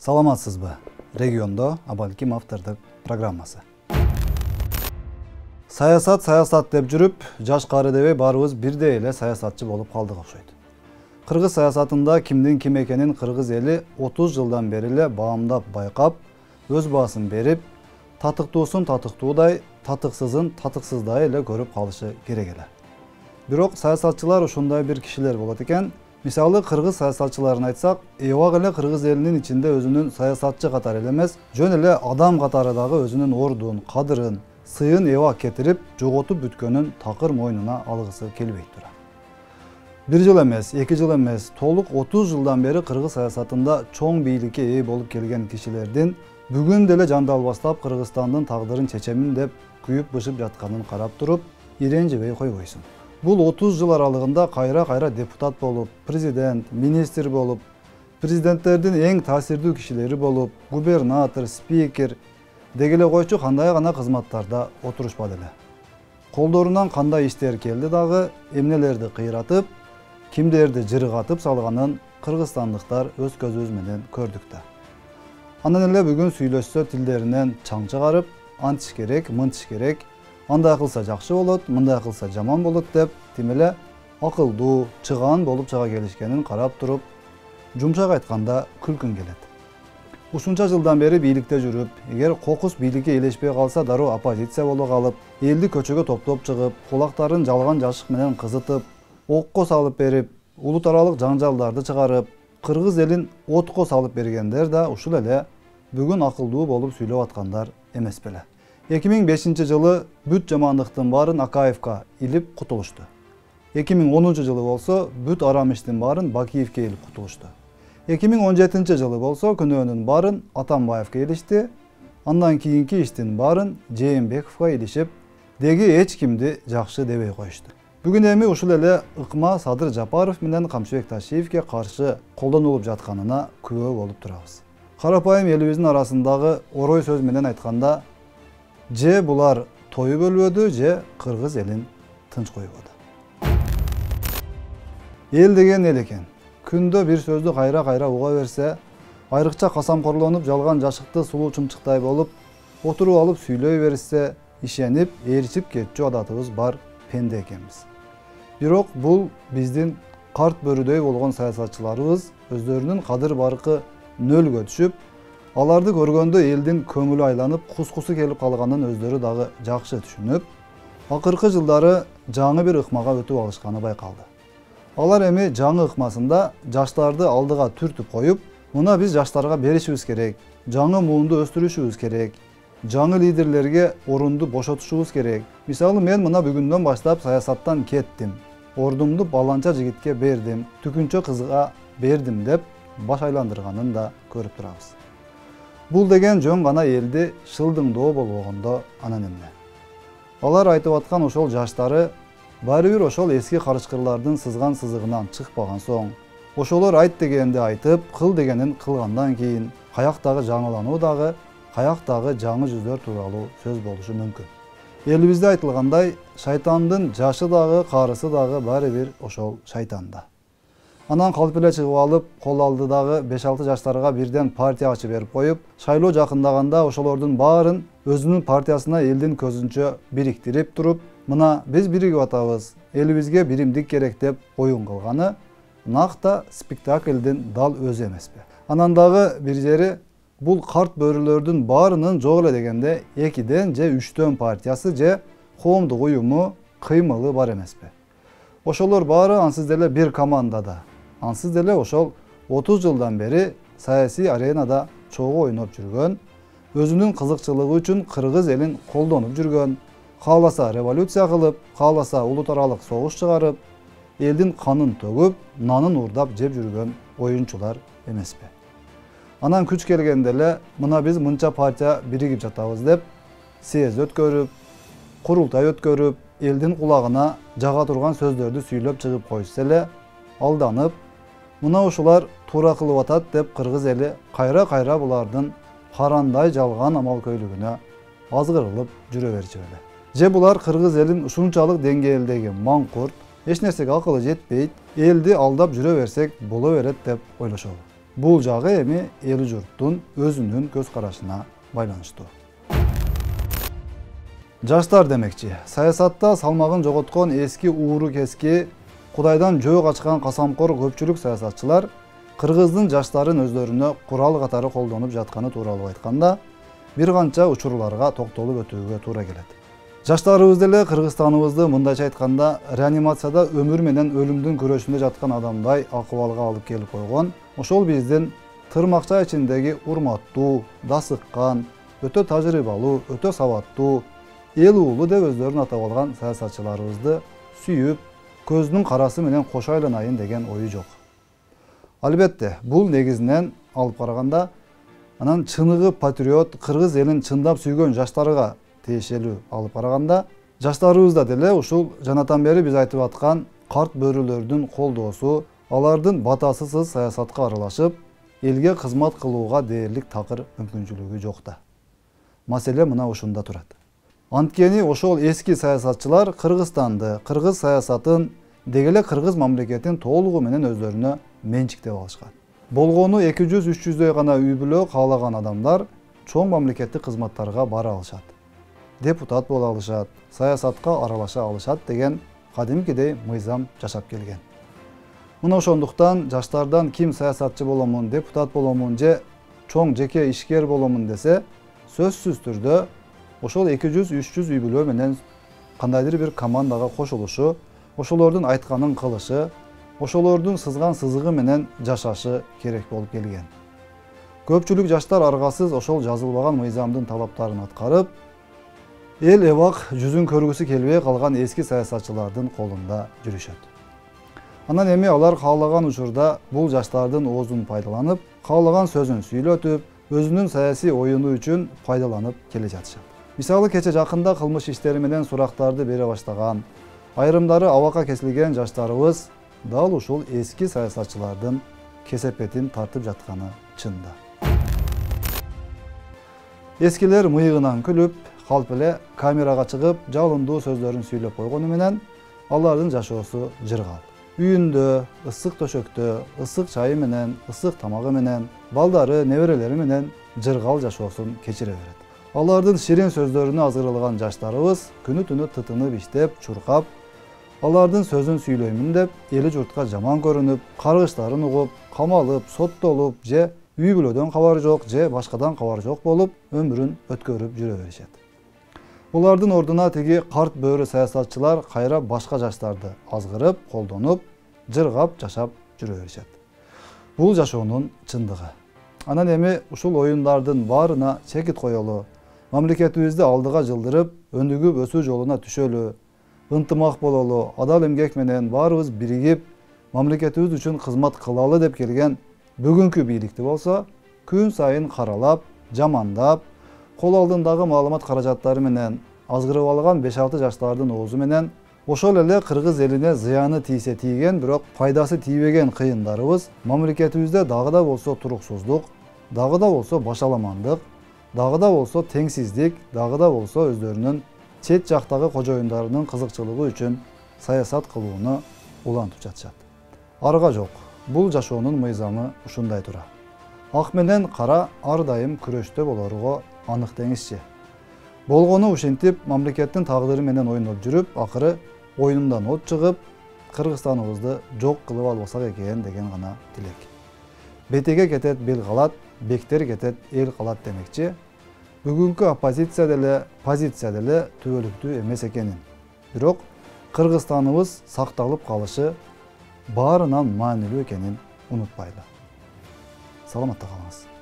Саламатсызбы? Региондо Абалким автордук программасы. Саясат деп жүрүп, жаш кары дебей баарыбыз бирдей эле саясатчы болуп калдык окшойт. Кыргыз саясатында кимдин ким экенин кыргыз эли 30 жылдан бери эле баамдап байкап, өз баасын берип, татыктуусун татыктуудай, татыксызын татыксыздай эле көрүп калышы керек эле. Бирок саясатчылар ушундай бир кишилер болот экен. Мисалы кыргыз саясатчыларын айтсак, эбак эле кыргыз элинин ичинде өзүнүн саясатчы катары эле эмес, жөн эле адам катары дагы өзүнүн ордун, кадырын, сыйын эбак кетирип, жоготуп бүткөнүн такыр мойнуна алгысы келбей тура. 1 жыл эмес, 2 жыл эмес, толук 30 жылдан бери кыргыз саясатында чоң бийликке ээ болуп келген кишилердин бүгүн деле жандалбастап Кыргызстандын тагдырын чечемин деп күйүп-бышып жатканын карап туруп, иренжибей койбойсуң. Бул 30 жыл аралыгында кайра депутат болуп, президент, министр болуп, президенттердин эң таасирдүү кишилери болуп, губернатор, спикер дегеле койчу кандай гана кызматтарда отурушпады эле. Колдорунан кандай иштер келди дагы, эмнелерди кыйратып, кимдерди жыргатып салганын кыргызстандыктар өз көзүбүз менен көрдүк да. Андан эле бүгүн сүйлөшсө тилдеринен чаң чыгарып, антиш керек, мынтиш керек, андай кылса жакшы болот, мындай кылса жаман болот деп, тим эле акылдуу, чыгаан болуп чыга келишкенин карап туруп, жумшак айтканда күлкүң келет. Ушунча жылдан бери бийликте жүрүп, эгер кокус бийликке элешпей калса дароо оппозиция боло калып, элди көчөгө топтоп чыгып, кулактарын жалган жашык менен кызытып, окко салып берип, улут аралык жаңжалдарды чыгарып, кыргыз элин отко салып бергендер да ушул эле бүгүн акылдуу болуп сүйлөп аткандар эмес беле. 2005 жылы бүт жамандыктын баарын Акаевка илип кутулушту. 2010 жылы болсо бүт арам иштин баарын Бакиевке илип кутулушту. 2017 жылы болсо күнөөнүн баарын Атамбаевке илишти. Андан кийинки иштин баарын Жээнбековго илишип, деги эч кимди жакшы дебей коюшту. Бүгүн эми ушул эле ыкма Садыр Жапаров менен Камчыбек Ташиевке каршы колдонулуп жатканына күбө болуп турабыз. Карапайым элибиздин арасындагы орой сөз менен айтканда, же булар тоюп өлбөдү, же кыргыз элин тынч койбоду. Эл деген эл экен. Күндө бир сөздү кайра уга берсе, айрыкча касамкорлонуп, жалган жашыкты сулуу чымчыктай болуп, отуруп алып сүйлөй беришсе, ишенип, ээрчип кетчү адатыбыз бар пенде экенбиз. Бирок бул биздин карт бөрүдөй болгон саясатчыларыбыз өздөрүнүн кадыр баркы нөлгө түшүп, аларды көргөндө элдин көңүлү айланып, кускусу келип калганын өздөрү дагы жакшы түшүнүп, акыркы жылдары жаңы бир ыкмага өтүп алышканы байкалды. Алар эми жаңы ыкмасында жаштарды алдыга түртүп коюп, мына биз жаштарга беришибиз керек, жаңы муунду өстүрүшүбүз керек, жаңы лидерлерге орунду бошотушубуз керек. Мисалы мен мына бүгүндөн баштап саясаттан кеттим, ордумду баланча жигитке бердим, түкүнчө кызга бердим деп баш айландырганын да көрүп турабыз. Бул деген жөн гана элди шылдыңдоо болбогондо анан эмне? Алар айтып аткан ошол жаштары баары бир ошол эски карышкырлардын сызган сызыгынан чыкпаган соң, ошолор айт дегенди айтып, кыл дегенин кылгандан кийин каяктагы жаңылануу дагы, каяктагы жаңы жүздөр тууралуу сөз болушу мүмкүн. Элибизде айтылгандай, шайтандын жашы дагы, карысы дагы баары бир ошол шайтанда. Анан калп эле чыгып алып, кол алдыдагы 5-6 жаштарга бирден партия ачып берип коюп, шайлоо жакындаганда ошолордун баарын өзүнүн партиясына элдин көзүнчө бириктирип туруп, мына биз биригип атабыз, элибизге биримдик керек деп оюн кылганы накта спектаклдин дал өзү эмеспи? Анан дагы бир жери бул карт бөрүлөрдүн баарынын жок эле дегенде 2ден же 3төн партиясы же коомдук уюму, кыймылы бар эмеспи? Ошолор баары ансыз деле бир командада, ансыз деле ошол 30 жылдан бери саясий аренада чогуу ойноп жүргөн, өзүнүн кызыкчылыгы үчүн кыргыз элин колдонуп жүргөн, кааласа революция кылып, кааласа улут аралык согуш чыгарып, элдин канын төгүп, нанын уурдап жеп жүргөн оюнчулар эмеспи? Анан күч келгенде эле мына биз мынча партия биригип жатабыз деп, съезд өткөрүп, курултай өткөрүп, элдин кулагына жага турган сөздөрдү сүйлөп чыгып койсо эле, алданып, мына ушулар туура кылып атат деп кыргыз эли кайра булардын карандай жалган амалкөйлүгүнө азгырылып жүрө берчү беле? Же булар кыргыз элин ушунчалык деңгээлдеги маңкурт, эч нерсеге акылы жетпейт, элди алдап жүрө берсек боло берет деп ойлошобу? Бул жагы эми эл журттун өзүнүн көз карашына байланыштуу. Жаштар демекчи, саясатта салмагын жоготкон эски ууру keski, Кудайдан жөө качкан касамкор көпчүлүк саясатчылар Кыргыздын жаштарын өздөрүнө курал катары колдонуп жатканы тууралуу айтканда, бир канча учурларга токтолуп өтүүгө туура келет. Жаштарыбыз деле Кыргызстаныбызды мындайча айтканда реанимацияда өмүр менен өлүмдүн күрөшүндө жаткан адамдай акыбалга алып келип койгон, ошол биздин тырмакча ичиндеги урматтуу, дасыккан, өтө тажрыйбалуу, өтө сабаттуу, эл уулу деп өздөрүн атап алган саясатчыларыбызды сүйүп, көзүнүн карасы менен кош айланайын деген ою жок. Албетте, бул негизинен алып караганда, анан чыныгы патриот, кыргыз элин чындап сүйгөн жаштарга тиешелүү алып караганда, жаштарыбызда деле ушул жанатан бери биз айтып аткан карт бөрүлөрдүн колдоосу, алардын батасысыз саясатка аралашып, элге кызмат кылууга дээрлик такыр мүмкүнчүлүгү жок да. Маселе мына ушунда турат. Анткени ошол эски саясатчылар Кыргызстанды, кыргыз саясатын, деги эле кыргыз мамлекетин толугу менен өздөрүнө менчиктеп алышкан. Болгону 200-300дөй гана үй бүлө каалаган адамдар чоң мамлекеттик кызматтарга бара алышат. Депутат боло алышат, саясатка аралаша алышат деген кадимкидей мыйзам жашап келген. Мына ошондуктан жаштардан ким саясатчы боломун, депутат боломун же чоң жеке ишкер боломун десе, сөзсүз түрдө ошол 200-300 үй бүлө менен кандайдыр бир командага кошулушу, ошолордун айтканын кылышы, ошолордун сызган сызыгы менен жашашы керек болуп келген. Көпчүлүк жаштар аргасыз ошол жазылбаган мыйзамдын талаптарын аткарып, эл эбак жүзүн көргүсү келбей калган эски саясатчылардын колунда жүрүшөт. Анан эми алар каалаган учурда бул жаштардын оозун пайдаланып, каалаган сөзүн сүйлөтүп, өзүнүн саясий оюну үчүн пайдаланып келе жатышат. Мисалы кече жакында кылмыш иштери менен сурактарды бере баштаган, айрымдары абакка кесилген жаштарыбыз дал ушул эски саясатчылардын кесепетин тартып жатканы чын да. Эскилер мыйыгынан күлүп, калп эле камерага чыгып, жалындуу сөздөрүн сүйлөп койгону менен алардын жашоосу жыргал. Үйүндө, ысык төшөктө, ысык чайы менен, ысык тамагы менен, балдары, неберелери менен жыргал жашоосун кечире берет. Алардын ширин сөздөрүнө азгырылган жаштарыбыз күнү түнү тытынып иштеп, чуркап, алардын сөзүн сүйлөймүн деп, эли журтка жаман көрүнүп, каргыштарын угуп, камалып, соттолуп, же үй бүлөдөн кабар жок, же башкадан кабар жок болуп, өмүрүн өткөрүп жүрө беришет. Булардын ордуна тиги карт бөрү саясатчылар кайра башка жаштарды азгырып, колдонуп, жыргап жашап жүрө беришет. Бул жашоонун чындыгы. Анан эми ушул оюндардын баарына чекит коелу, мамлекетибизди алдыга жылдырып, өнүгүп өсүү жолуна түшөлү, ынтымак бололу, адал эмгек менен баарыбыз биригип, мамлекетибиз үчүн кызмат кылалы деп келген бүгүнкү бийликти болсо, күн сайын каралап, жамандап, кол алдындагы маалымат каражаттары менен азгырып алган 5-6 жаштардын оозу менен ошол эле кыргыз элине зыяны тийсе тийген, бирок пайдасы тийбеген кыйындарыбыз мамлекетибизде дагы да болсо туруксуздук, дагы да болсо башаламандык, дагы да болсо теңсиздик, дагы да болсо өздөрүнүн чет жактагы кожоюндарынын кызыкчылыгы үчүн саясат кылууну улантып жатышат. Арга жок. Бул жашоонун мыйзамы ушундай тура. Ак менен кара ар дайым күрөштө болоруго анык деңизчи. Болгону ушинтип мамлекеттин тагдыры менен ойноп жүрүп, акыры оюнундан от чыгып, Кыргызстаныбызды жок кылып албасак экен деген гана тилек. Бетеге кетет бел калат, бектер кетет эл калат демекчи. Бүгүнкү оппозиция деле, позиция деле түбөлүктүү эмес экенин. Бирок Кыргызстаныбыз сакталып калышы баарынан маанилүү экенин унутпайлы. Саламатта калыңыз.